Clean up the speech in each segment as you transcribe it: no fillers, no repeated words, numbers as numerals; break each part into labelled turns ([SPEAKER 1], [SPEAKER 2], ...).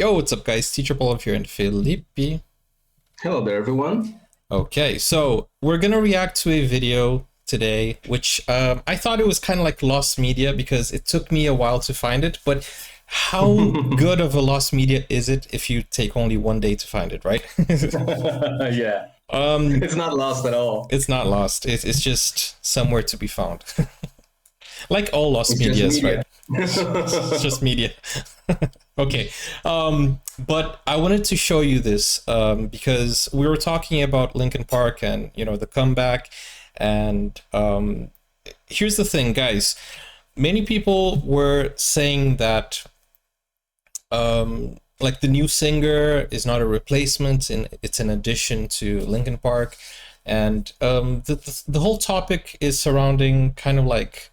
[SPEAKER 1] Yo, what's up, guys? Teacher Paul here and Felipe.
[SPEAKER 2] Hello there, everyone.
[SPEAKER 1] Okay, so we're gonna react to a video today, which I thought it was kind of like lost media because it took me a while to find it. But how good of a lost media is it if you take only one day to find it, right?
[SPEAKER 2] Yeah, it's not lost at all.
[SPEAKER 1] It's not lost. It's just somewhere to be found. Like all lost
[SPEAKER 2] It's
[SPEAKER 1] medias,
[SPEAKER 2] just media.
[SPEAKER 1] right? It's just media. Okay, but I wanted to show you this because we were talking about Linkin Park and the comeback, and here's the thing, guys. Many people were saying that like the new singer is not a replacement, and it's an addition to Linkin Park, and the whole topic is surrounding kind of like.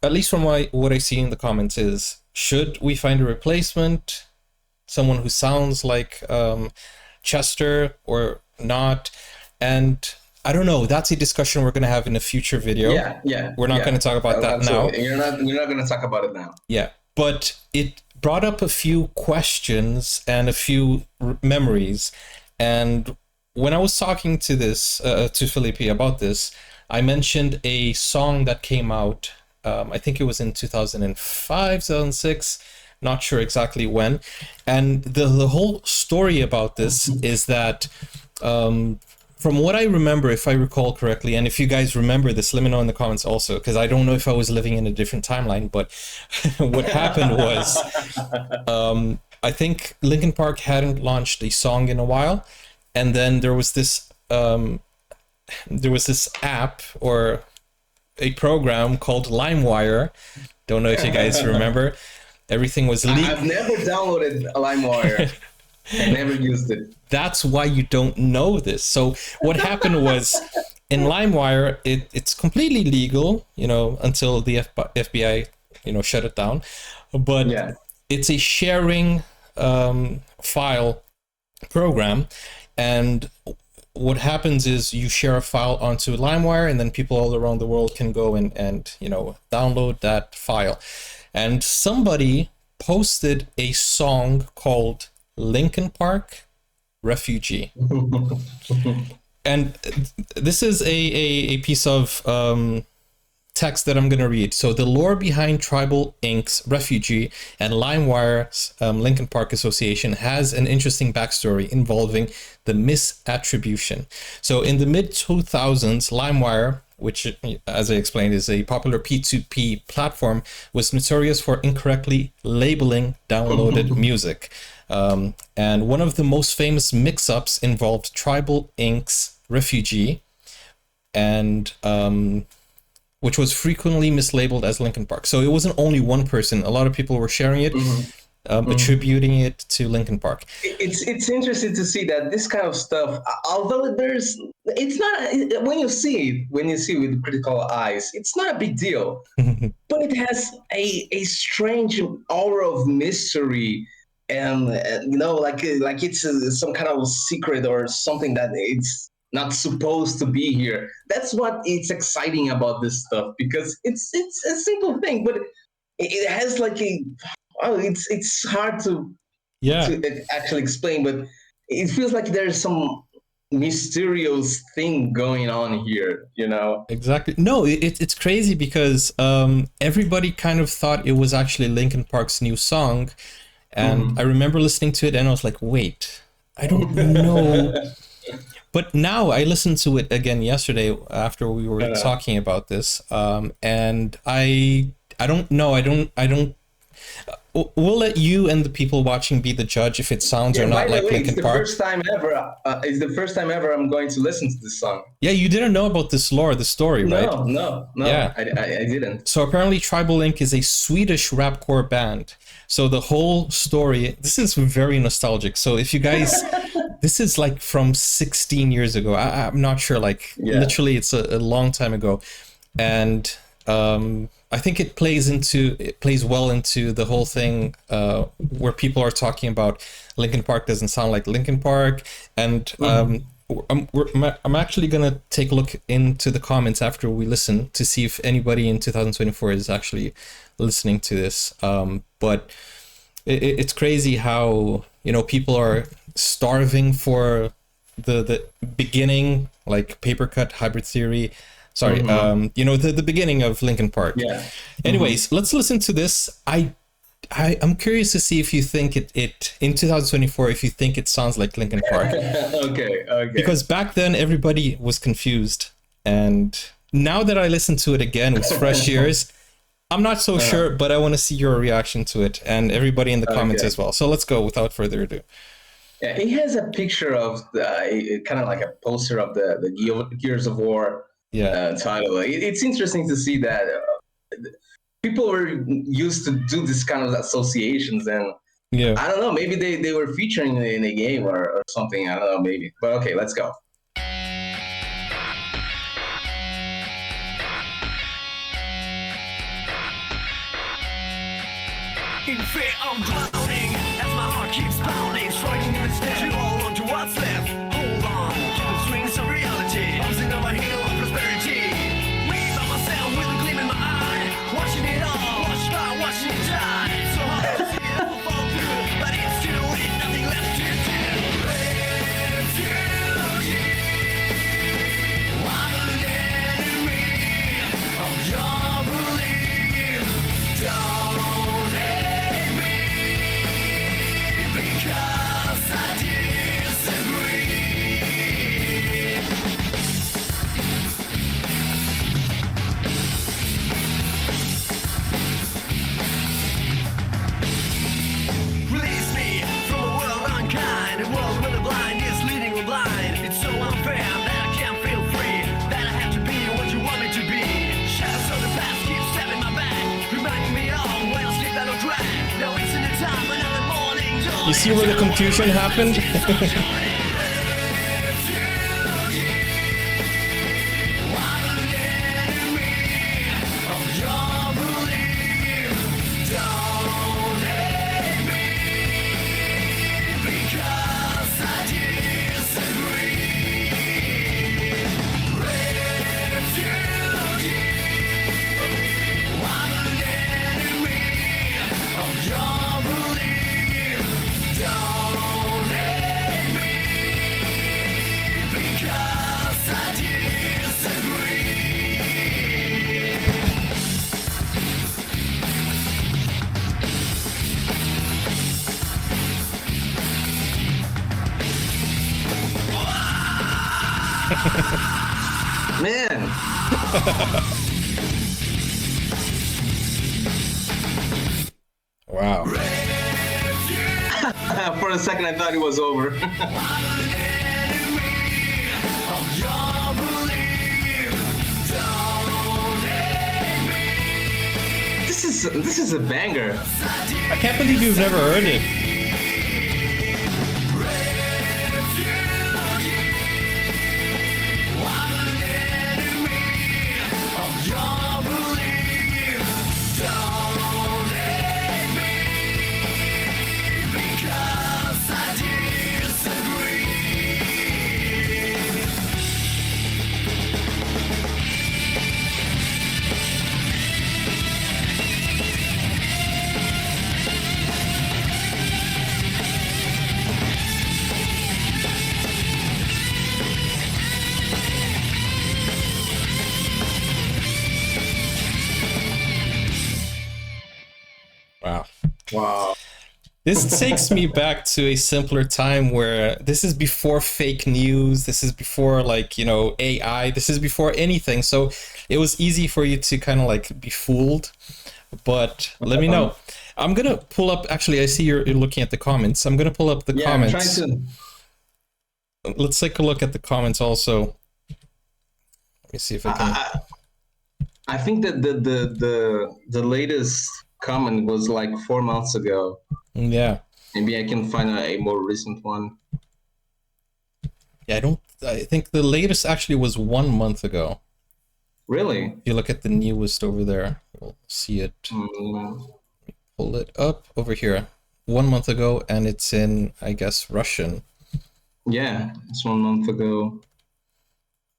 [SPEAKER 1] At least from what I see in the comments is, should we find a replacement, someone who sounds like Chester or not? And I don't know. That's a discussion we're going to have in a future video.
[SPEAKER 2] Yeah.
[SPEAKER 1] We're not going to talk about that now.
[SPEAKER 2] We're not going to talk about it now.
[SPEAKER 1] Yeah, but it brought up a few questions and a few memories. And when I was talking to to Felipe about this, I mentioned a song that came out, I think it was in 2005, 2006, not sure exactly when. And the whole story about this is that, from what I remember, if I recall correctly, and if you guys remember this, let me know in the comments also, because I don't know if I was living in a different timeline, but what happened was, I think Linkin Park hadn't launched a song in a while, and then there was this app or a program called LimeWire. Don't know if you guys remember. Everything was leaked.
[SPEAKER 2] I've never downloaded LimeWire. I never used it.
[SPEAKER 1] That's why you don't know this. So what happened was, in LimeWire, it's completely legal, until the FBI, shut it down. But
[SPEAKER 2] Yeah.
[SPEAKER 1] it's a sharing file program, and what happens is you share a file onto LimeWire, and then people all around the world can go and download that file. And somebody posted a song called Linkin Park Refugee. And this is a piece of text that I'm going to read. So the lore behind Tribal Inc.'s Refugee and LimeWire's Linkin Park association has an interesting backstory involving the misattribution. So in the mid-2000s, LimeWire, which, as I explained, is a popular P2P platform, was notorious for incorrectly labeling downloaded music. And one of the most famous mix-ups involved Tribal Inc.'s Refugee, and which was frequently mislabeled as Linkin Park. So it wasn't only one person. A lot of people were sharing it, attributing it to Linkin Park.
[SPEAKER 2] It's interesting to see that this kind of stuff, although it's not, when you see it with critical eyes, it's not a big deal. But it has a strange aura of mystery, and like it's some kind of secret or something that it's not supposed to be here. That's what it's exciting about this stuff, because it's a simple thing, but it has like it's hard to actually explain, but it feels like there's some mysterious thing going on here.
[SPEAKER 1] Exactly. No, it's crazy because everybody kind of thought it was actually Linkin Park's new song, and I remember listening to it and I was like, wait, I don't know. But now I listened to it again yesterday after we were talking about this, and I don't know. I don't. We'll let you and the people watching be the judge if it sounds or not like Linkin Park.
[SPEAKER 2] It's the first time ever I'm going to listen to this song.
[SPEAKER 1] Yeah, you didn't know about this lore, the story, right?
[SPEAKER 2] No.
[SPEAKER 1] Yeah.
[SPEAKER 2] I didn't.
[SPEAKER 1] So apparently Tribal Inc. is a Swedish rapcore band. So the whole story, this is very nostalgic. So if you guys, this is like from 16 years ago. I'm not sure, literally it's a long time ago. And I think it plays well into the whole thing where people are talking about Linkin Park doesn't sound like Linkin Park. And I'm actually going to take a look into the comments after we listen to see if anybody in 2024 is actually listening to this. But it's crazy how, people are starving for the beginning, like paper cut hybrid theory. Sorry, the beginning of Linkin Park.
[SPEAKER 2] Yeah.
[SPEAKER 1] Anyways, let's listen to this. I'm curious to see if you think it in 2024, if you think it sounds like Linkin Park.
[SPEAKER 2] Okay.
[SPEAKER 1] Because back then everybody was confused, and now that I listen to it again with fresh ears, I'm not so sure, but I want to see your reaction to it, and everybody in the comments as well. So let's go without further ado.
[SPEAKER 2] Yeah, it has a picture of kind of like a poster of the Gears of War title. It's interesting to see that people were used to do this kind of associations, and I don't know, maybe they were featuring it in a game or something. I don't know, maybe. But okay, let's go.
[SPEAKER 3] In fear I'm drowning as my heart keeps pounding, striking in the stand. You all on to what's left. Hold on to the swings of reality. Bouncing on my heel of prosperity. Me by myself with a gleam in my eye, watching it all, watching it die. So hard to see it all fall through, but it's too late, nothing left to do. Refugee, I'm an enemy of your belief. Don't because I disagree. Release me from a world unkind, a world where the blind is leading the blind. It's so unfair that I can't feel free, that I have to be what you want me to be. Shadows of the past keep stabbing my back, reminding me of when I sleep I don't drag. Now it's in the time, another morning.
[SPEAKER 1] You see where the confusion happened?
[SPEAKER 2] Man.
[SPEAKER 1] Wow.
[SPEAKER 2] For a second, I thought it was over. This is a banger.
[SPEAKER 1] I can't believe you've never heard it.
[SPEAKER 2] Wow.
[SPEAKER 1] This takes me back to a simpler time where this is before fake news. This is before AI. This is before anything. So it was easy for you to kind of like be fooled. But let me know. I'm going to pull up. Actually, I see you're looking at the comments. I'm going to pull up the comments.
[SPEAKER 2] I'm trying to...
[SPEAKER 1] Let's take a look at the comments also. Let me see if I can.
[SPEAKER 2] I think that the latest comment was like 4 months ago.
[SPEAKER 1] Yeah.
[SPEAKER 2] Maybe I can find a more recent one.
[SPEAKER 1] Yeah, I think the latest actually was 1 month ago.
[SPEAKER 2] Really?
[SPEAKER 1] If you look at the newest over there, you'll see it. Pull it up over here. 1 month ago, and it's in, I guess, Russian.
[SPEAKER 2] Yeah, it's 1 month ago.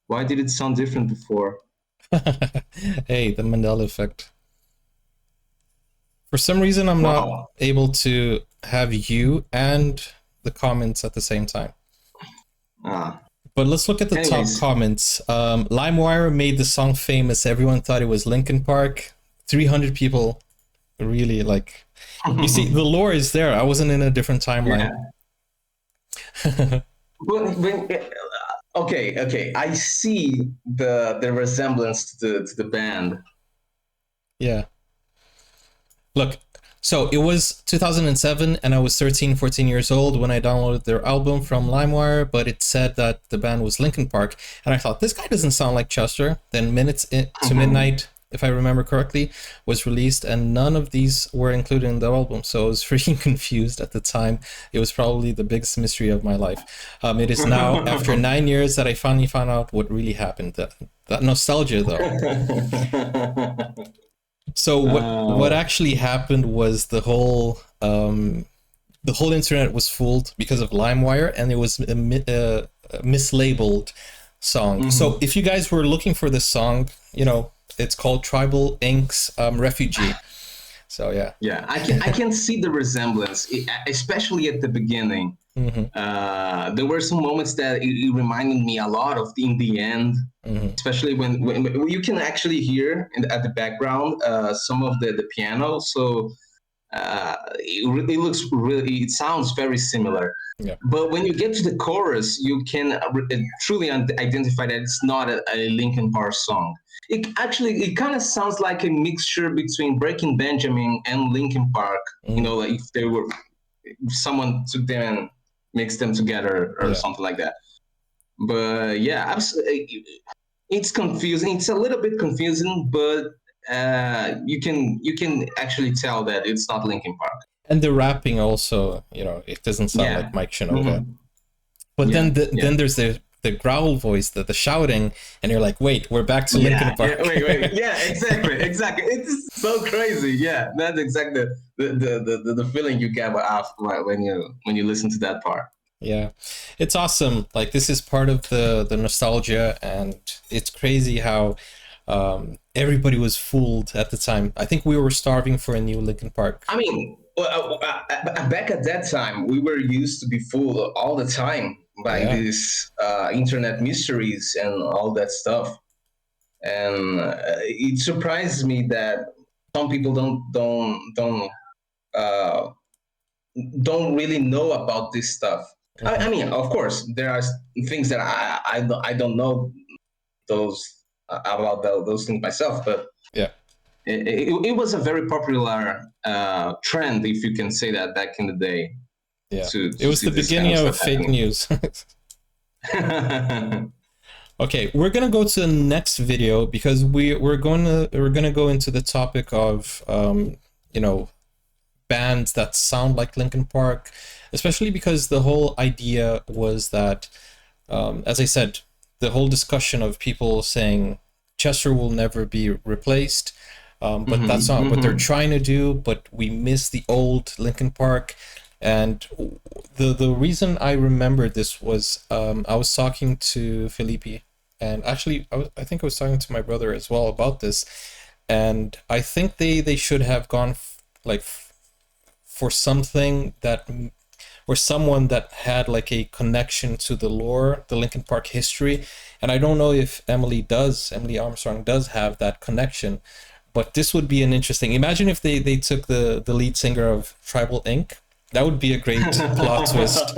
[SPEAKER 2] Why did it sound different before?
[SPEAKER 1] Hey, the Mandela effect. For some reason, I'm not
[SPEAKER 2] Wow.
[SPEAKER 1] able to have you and the comments at the same time.
[SPEAKER 2] Ah.
[SPEAKER 1] But let's look at the
[SPEAKER 2] Anyways.
[SPEAKER 1] top comments. LimeWire made the song famous. Everyone thought it was Linkin Park. 300 people really like. You see, the lore is there. I wasn't in a different timeline.
[SPEAKER 2] Okay. I see the resemblance to the band.
[SPEAKER 1] Yeah. Look, so it was 2007 and I was 13, 14 years old when I downloaded their album from LimeWire, but it said that the band was Linkin Park. And I thought, this guy doesn't sound like Chester. Then Minutes to Midnight, if I remember correctly, was released and none of these were included in the album. So I was freaking confused at the time. It was probably the biggest mystery of my life. It is now, after 9 years, that I finally found out what really happened. That nostalgia, though. So what actually happened was the whole internet was fooled because of LimeWire, and it was a mislabeled song. So if you guys were looking for this song, you know, it's called Tribal Inc.'s Refugee. So yeah,
[SPEAKER 2] I can see the resemblance, especially at the beginning. There were some moments that it reminded me a lot of in the end, especially when you can actually hear at the background some of the piano. So it sounds very similar.
[SPEAKER 1] Yeah.
[SPEAKER 2] But when you get to the chorus, you can truly identify that it's not a Linkin Park song. It kind of sounds like a mixture between Breaking Benjamin and Linkin Park. You know, like if someone took them and mixed them together or something like that. But yeah, it's confusing. It's a little bit confusing, but you can actually tell that it's not Linkin Park.
[SPEAKER 1] And the rapping also, you know, it doesn't sound like Mike Shinoda. But then there's the growl voice, the shouting, and you're like, wait, we're back to Linkin Park.
[SPEAKER 2] Wait. Yeah, exactly. It's so crazy. Yeah, that's exactly the feeling you get when you listen to that part.
[SPEAKER 1] Yeah, it's awesome. Like, this is part of the nostalgia, and it's crazy how everybody was fooled at the time. I think we were starving for a new Linkin Park.
[SPEAKER 2] I mean, back at that time, we were used to be fooled all the time by these internet mysteries and all that stuff. And it surprises me that some people don't really know about this stuff. I mean, of course, there are things that I don't know about those things myself, but
[SPEAKER 1] yeah,
[SPEAKER 2] it was a very popular trend, if you can say that, back in the day.
[SPEAKER 1] Yeah, it was the beginning of fake news. Okay, we're gonna go to the next video because we're gonna go into the topic of you know, bands that sound like Linkin Park, especially because the whole idea was that, as I said, the whole discussion of people saying Chester will never be replaced, but that's not what they're trying to do. But we miss the old Linkin Park. And the reason I remembered this was I was talking to Felipe, and actually I think I was talking to my brother as well about this, and I think they should have gone for something that, or someone that had like a connection to the lore, the Linkin Park history. And I don't know if Emily Armstrong does have that connection, but this would be an interesting, imagine if they took the lead singer of Tribal Inc. That would be a great plot twist.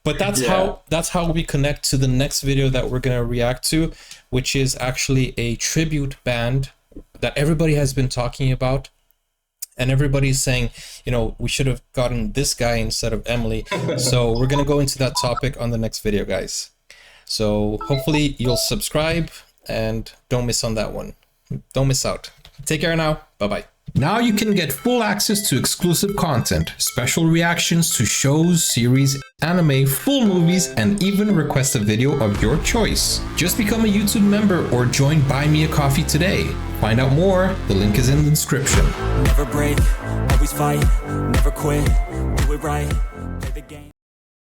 [SPEAKER 1] But that's how we connect to the next video that we're gonna react to, which is actually a tribute band that everybody has been talking about. And everybody's saying, you know, we should have gotten this guy instead of Emily. So we're going to go into that topic on the next video, guys. So hopefully you'll subscribe and don't miss on that one. Don't miss out. Take care now. Bye-bye. Now you can get full access to exclusive content, special reactions to shows, series, anime, full movies, and even request a video of your choice. Just become a YouTube member or join Buy Me a Coffee today. Find out more, the link is in the description.
[SPEAKER 3] Never break, always fight, never quit, do it right.